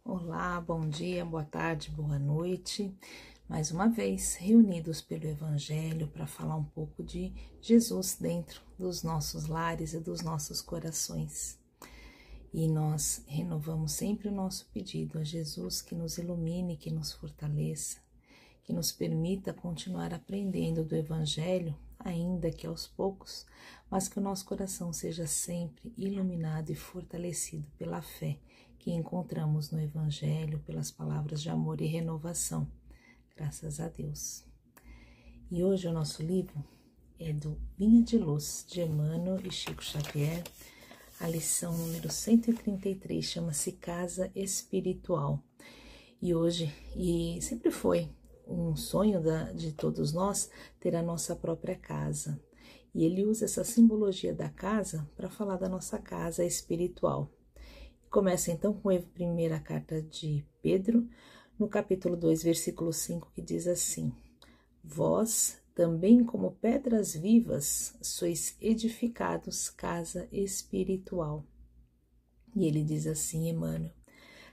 Olá, bom dia, boa tarde, boa noite. Mais uma vez, reunidos pelo Evangelho para falar um pouco de Jesus dentro dos nossos lares e dos nossos corações. E nós renovamos sempre o nosso pedido a Jesus que nos ilumine, que nos fortaleça, que nos permita continuar aprendendo do Evangelho, ainda que aos poucos, mas que o nosso coração seja sempre iluminado e fortalecido pela fé que encontramos no Evangelho, pelas palavras de amor e renovação. Graças a Deus. E hoje o nosso livro é do Vinha de Luz, de Emmanuel e Chico Xavier. A lição número 133 chama-se Casa Espiritual. E hoje, e sempre foi um sonho de todos nós, ter a nossa própria casa. E ele usa essa simbologia da casa para falar da nossa casa espiritual. Começa então com a primeira carta de Pedro, no capítulo 2, versículo 5, que diz assim: Vós, também como pedras vivas, sois edificados casa espiritual. E ele diz assim, Emmanuel: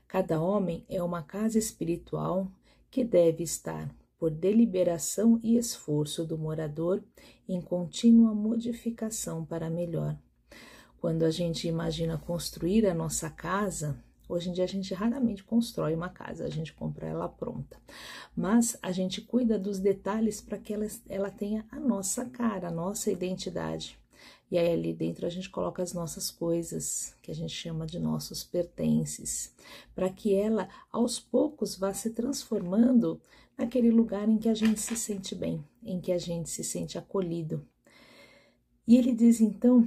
cada homem é uma casa espiritual que deve estar, por deliberação e esforço do morador, em contínua modificação para melhor. Quando a gente imagina construir a nossa casa, hoje em dia a gente raramente constrói uma casa, a gente compra ela pronta. Mas a gente cuida dos detalhes para que ela tenha a nossa cara, a nossa identidade. E aí ali dentro a gente coloca as nossas coisas, que a gente chama de nossos pertences, para que ela aos poucos vá se transformando naquele lugar em que a gente se sente bem, em que a gente se sente acolhido. E ele diz então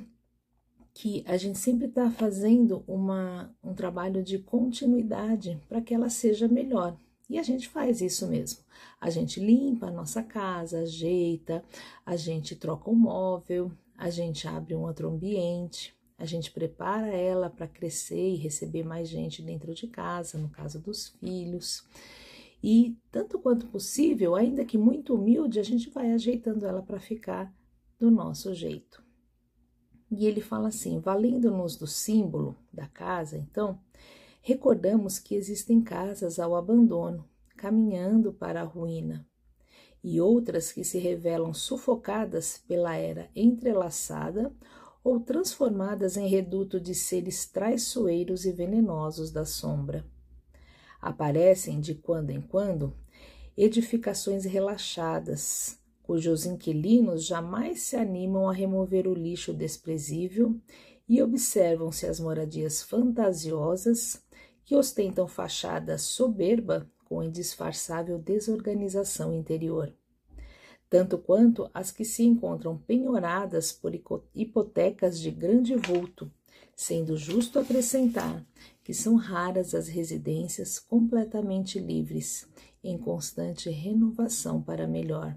que a gente sempre está fazendo um trabalho de continuidade para que ela seja melhor. E a gente faz isso mesmo. A gente limpa a nossa casa, ajeita, a gente troca um móvel, a gente abre um outro ambiente, a gente prepara ela para crescer e receber mais gente dentro de casa, no caso dos filhos. E tanto quanto possível, ainda que muito humilde, a gente vai ajeitando ela para ficar do nosso jeito. E ele fala assim, valendo-nos do símbolo da casa, então, recordamos que existem casas ao abandono, caminhando para a ruína, e outras que se revelam sufocadas pela era entrelaçada ou transformadas em reduto de seres traiçoeiros e venenosos da sombra. Aparecem, de quando em quando, edificações relaxadas, cujos inquilinos jamais se animam a remover o lixo desprezível, e observam-se as moradias fantasiosas que ostentam fachada soberba com indisfarçável desorganização interior, tanto quanto as que se encontram penhoradas por hipotecas de grande vulto, sendo justo acrescentar que são raras as residências completamente livres, em constante renovação para melhor.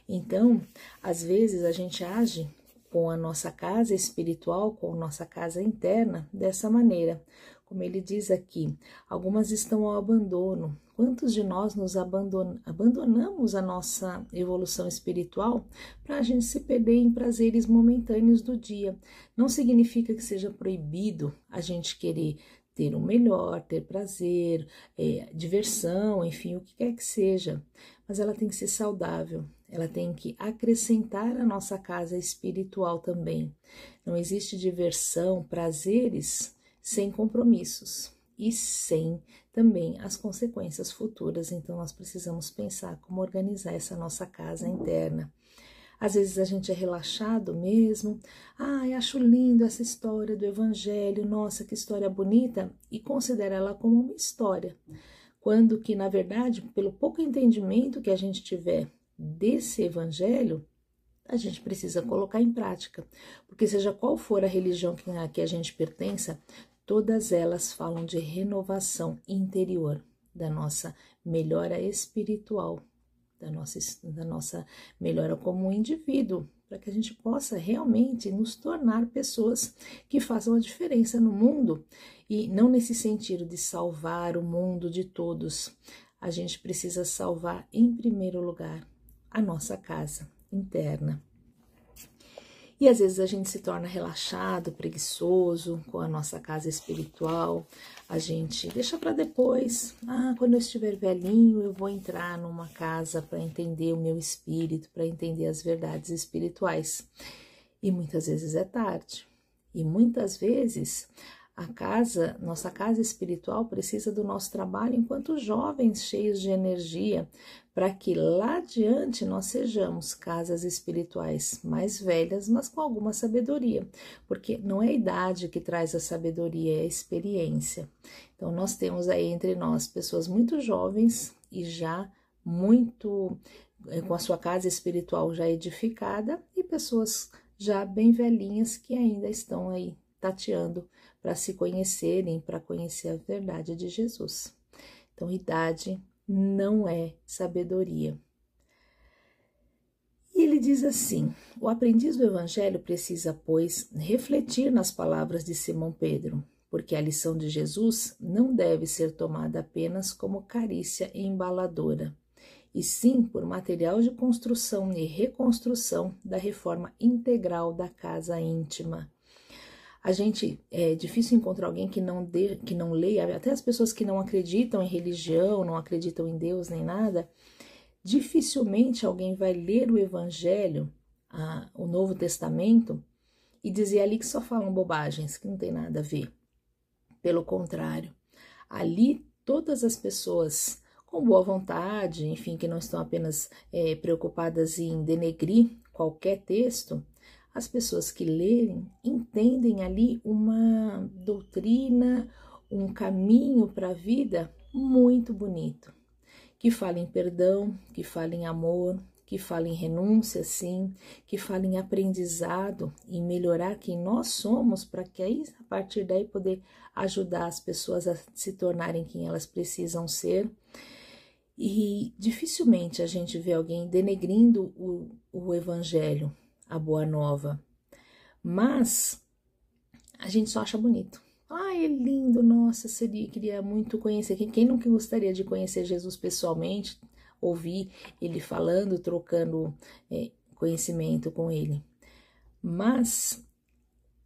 Então, às vezes a gente age com a nossa casa espiritual, com a nossa casa interna, dessa maneira. Como ele diz aqui, algumas estão ao abandono. Quantos de nós nos abandonamos a nossa evolução espiritual para a gente se perder em prazeres momentâneos do dia? Não significa que seja proibido a gente querer ter o melhor, ter prazer, diversão, enfim, o que quer que seja. Mas ela tem que ser saudável, ela tem que acrescentar a nossa casa espiritual também. Não existe diversão, prazeres sem compromissos e sem também as consequências futuras. Então nós precisamos pensar como organizar essa nossa casa interna. Às vezes a gente é relaxado mesmo, acho lindo essa história do Evangelho, nossa, que história bonita, e considera ela como uma história, quando que, na verdade, pelo pouco entendimento que a gente tiver desse Evangelho, a gente precisa colocar em prática, porque seja qual for a religião que a gente pertença, todas elas falam de renovação interior, da nossa melhora espiritual, da nossa melhora como indivíduo, para que a gente possa realmente nos tornar pessoas que façam a diferença no mundo, e não nesse sentido de salvar o mundo de todos. A gente precisa salvar, em primeiro lugar, a nossa casa interna. E às vezes a gente se torna relaxado, preguiçoso com a nossa casa espiritual, a gente deixa para depois. Quando eu estiver velhinho, eu vou entrar numa casa para entender o meu espírito, para entender as verdades espirituais. E muitas vezes é tarde. E muitas vezes nossa casa espiritual precisa do nosso trabalho enquanto jovens cheios de energia, para que lá adiante nós sejamos casas espirituais mais velhas, mas com alguma sabedoria, porque não é a idade que traz a sabedoria, é a experiência. Então nós temos aí entre nós pessoas muito jovens e já muito com a sua casa espiritual já edificada, e pessoas já bem velhinhas que ainda estão aí tateando para se conhecerem, para conhecer a verdade de Jesus. Então, idade não é sabedoria. E ele diz assim: o aprendiz do Evangelho precisa, pois, refletir nas palavras de Simão Pedro, porque a lição de Jesus não deve ser tomada apenas como carícia embaladora, e sim por material de construção e reconstrução da reforma integral da casa íntima. É difícil encontrar alguém que não leia, até as pessoas que não acreditam em religião, não acreditam em Deus nem nada, dificilmente alguém vai ler o Evangelho, o Novo Testamento, e dizer ali que só falam bobagens, que não tem nada a ver. Pelo contrário, ali todas as pessoas com boa vontade, enfim, que não estão apenas preocupadas em denegrir qualquer texto, as pessoas que lerem entendem ali uma doutrina, um caminho para a vida muito bonito, que fala em perdão, que fala em amor, que fala em renúncia, sim, que fala em aprendizado, em melhorar quem nós somos, para que aí, a partir daí, poder ajudar as pessoas a se tornarem quem elas precisam ser. E dificilmente a gente vê alguém denegrindo o Evangelho, a Boa Nova, mas a gente só acha bonito. É lindo, nossa, queria muito conhecer. Quem não gostaria de conhecer Jesus pessoalmente, ouvir ele falando, trocando conhecimento com ele? Mas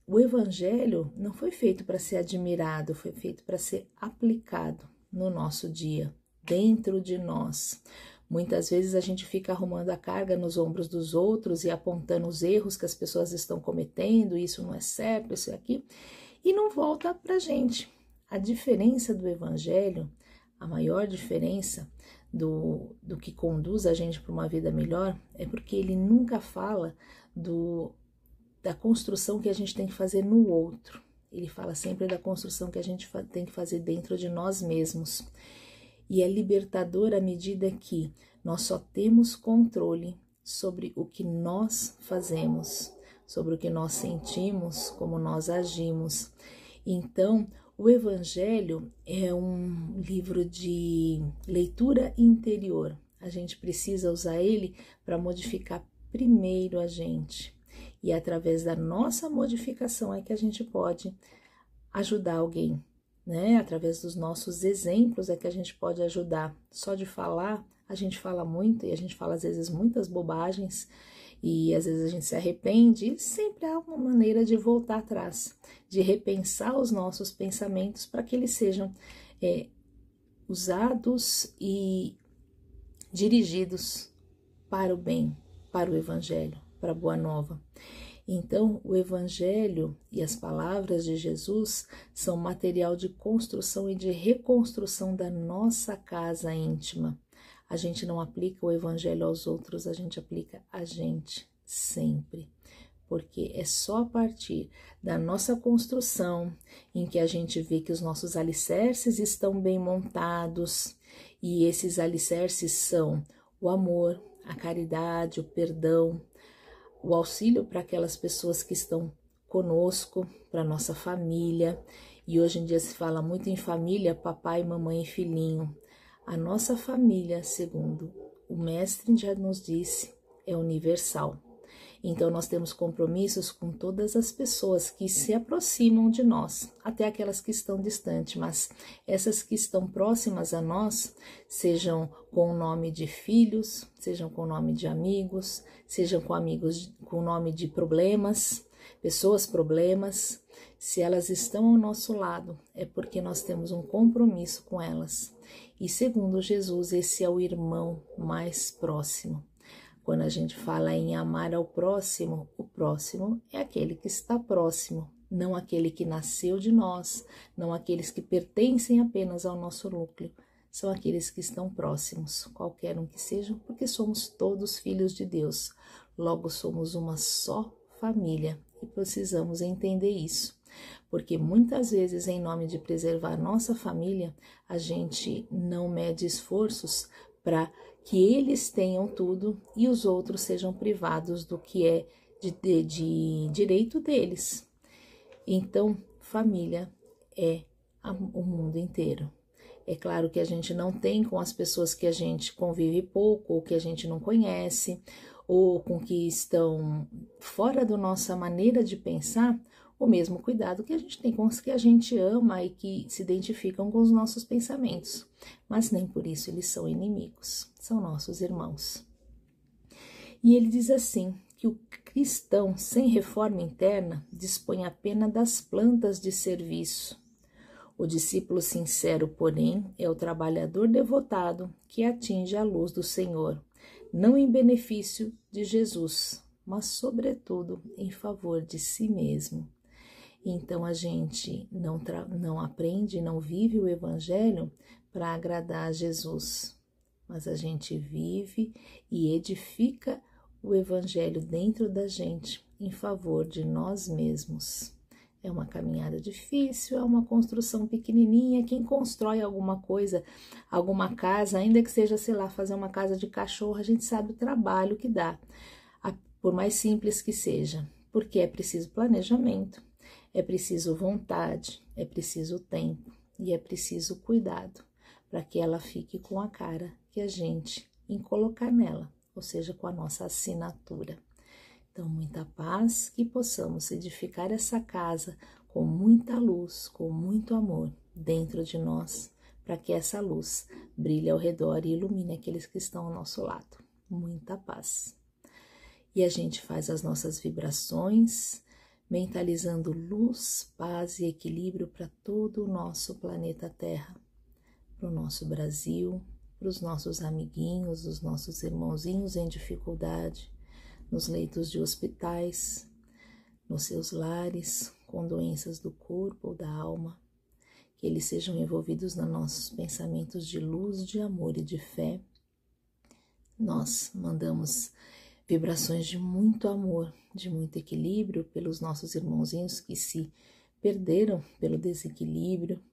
o Evangelho não foi feito para ser admirado, foi feito para ser aplicado no nosso dia, dentro de nós. Muitas vezes a gente fica arrumando a carga nos ombros dos outros e apontando os erros que as pessoas estão cometendo, isso não é certo, isso é aqui, e não volta para a gente. A diferença do Evangelho, a maior diferença do que conduz a gente para uma vida melhor, é porque ele nunca fala da construção que a gente tem que fazer no outro. Ele fala sempre da construção que a gente tem que fazer dentro de nós mesmos. E é libertador à medida que nós só temos controle sobre o que nós fazemos, sobre o que nós sentimos, como nós agimos. Então, o Evangelho é um livro de leitura interior. A gente precisa usar ele para modificar primeiro a gente. E através da nossa modificação é que a gente pode ajudar alguém. Através dos nossos exemplos é que a gente pode ajudar. Só de falar, a gente fala muito e a gente fala às vezes muitas bobagens e às vezes a gente se arrepende, e sempre há uma maneira de voltar atrás, de repensar os nossos pensamentos para que eles sejam usados e dirigidos para o bem, para o Evangelho, para a Boa Nova. Então, o Evangelho e as palavras de Jesus são material de construção e de reconstrução da nossa casa íntima. A gente não aplica o Evangelho aos outros, a gente aplica a gente sempre. Porque é só a partir da nossa construção em que a gente vê que os nossos alicerces estão bem montados, e esses alicerces são o amor, a caridade, o perdão, o auxílio para aquelas pessoas que estão conosco, para nossa família. E hoje em dia se fala muito em família, papai, mamãe e filhinho. A nossa família, segundo o mestre já nos disse, é universal. Então, nós temos compromissos com todas as pessoas que se aproximam de nós, até aquelas que estão distantes, mas essas que estão próximas a nós, sejam com o nome de filhos, sejam com o nome de amigos, sejam com amigos com o nome de problemas, pessoas problemas, se elas estão ao nosso lado, é porque nós temos um compromisso com elas. E segundo Jesus, esse é o irmão mais próximo. Quando a gente fala em amar ao próximo, o próximo é aquele que está próximo, não aquele que nasceu de nós, não aqueles que pertencem apenas ao nosso núcleo, são aqueles que estão próximos, qualquer um que sejam, porque somos todos filhos de Deus, logo somos uma só família e precisamos entender isso. Porque muitas vezes, em nome de preservar nossa família, a gente não mede esforços para que eles tenham tudo e os outros sejam privados do que é de direito deles. Então, família é o mundo inteiro. É claro que a gente não tem com as pessoas que a gente convive pouco, ou que a gente não conhece, ou com que estão fora da nossa maneira de pensar, o mesmo cuidado que a gente tem com os que a gente ama e que se identificam com os nossos pensamentos. Mas nem por isso eles são inimigos, são nossos irmãos. E ele diz assim, que o cristão sem reforma interna dispõe apenas das plantas de serviço. O discípulo sincero, porém, é o trabalhador devotado que atinge a luz do Senhor, não em benefício de Jesus, mas sobretudo em favor de si mesmo. Então a gente não aprende, não vive o Evangelho para agradar a Jesus, mas a gente vive e edifica o Evangelho dentro da gente em favor de nós mesmos. É uma caminhada difícil, é uma construção pequenininha. Quem constrói alguma coisa, alguma casa, ainda que seja, sei lá, fazer uma casa de cachorro, a gente sabe o trabalho que dá, por mais simples que seja, porque é preciso planejamento. É preciso vontade, é preciso tempo e é preciso cuidado para que ela fique com a cara que a gente em colocar nela, ou seja, com a nossa assinatura. Então, muita paz, que possamos edificar essa casa com muita luz, com muito amor dentro de nós, para que essa luz brilhe ao redor e ilumine aqueles que estão ao nosso lado. Muita paz. E a gente faz as nossas vibrações, mentalizando luz, paz e equilíbrio para todo o nosso planeta Terra, para o nosso Brasil, para os nossos amiguinhos, os nossos irmãozinhos em dificuldade, nos leitos de hospitais, nos seus lares, com doenças do corpo ou da alma, que eles sejam envolvidos nos nossos pensamentos de luz, de amor e de fé. Nós mandamos vibrações de muito amor, de muito equilíbrio pelos nossos irmãozinhos que se perderam pelo desequilíbrio,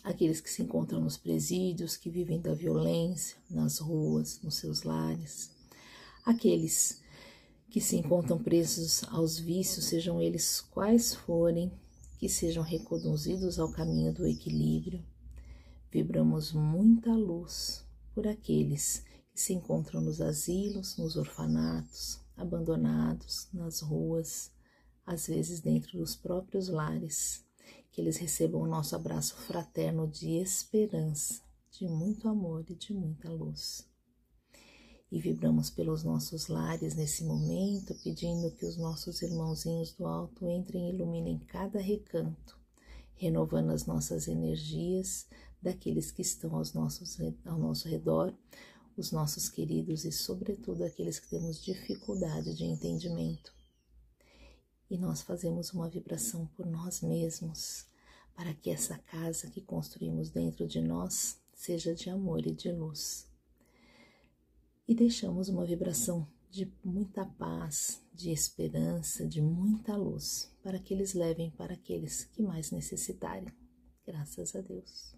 aqueles que se encontram nos presídios, que vivem da violência, nas ruas, nos seus lares, aqueles que se encontram presos aos vícios, sejam eles quais forem, que sejam reconduzidos ao caminho do equilíbrio. Vibramos muita luz por aqueles que se encontram nos asilos, nos orfanatos, abandonados, nas ruas, às vezes dentro dos próprios lares, que eles recebam o nosso abraço fraterno de esperança, de muito amor e de muita luz. E vibramos pelos nossos lares nesse momento, pedindo que os nossos irmãozinhos do alto entrem e iluminem cada recanto, renovando as nossas energias daqueles que estão ao nosso redor, os nossos queridos e, sobretudo, aqueles que temos dificuldade de entendimento. E nós fazemos uma vibração por nós mesmos, para que essa casa que construímos dentro de nós seja de amor e de luz. E deixamos uma vibração de muita paz, de esperança, de muita luz, para que eles levem para aqueles que mais necessitarem. Graças a Deus.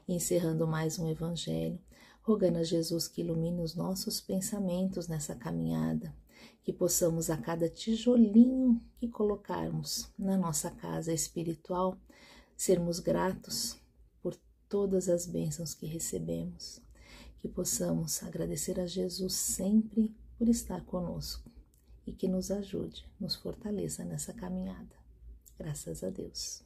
E encerrando mais um Evangelho, rogando a Jesus que ilumine os nossos pensamentos nessa caminhada, que possamos a cada tijolinho que colocarmos na nossa casa espiritual, sermos gratos por todas as bênçãos que recebemos, que possamos agradecer a Jesus sempre por estar conosco e que nos ajude, nos fortaleça nessa caminhada. Graças a Deus.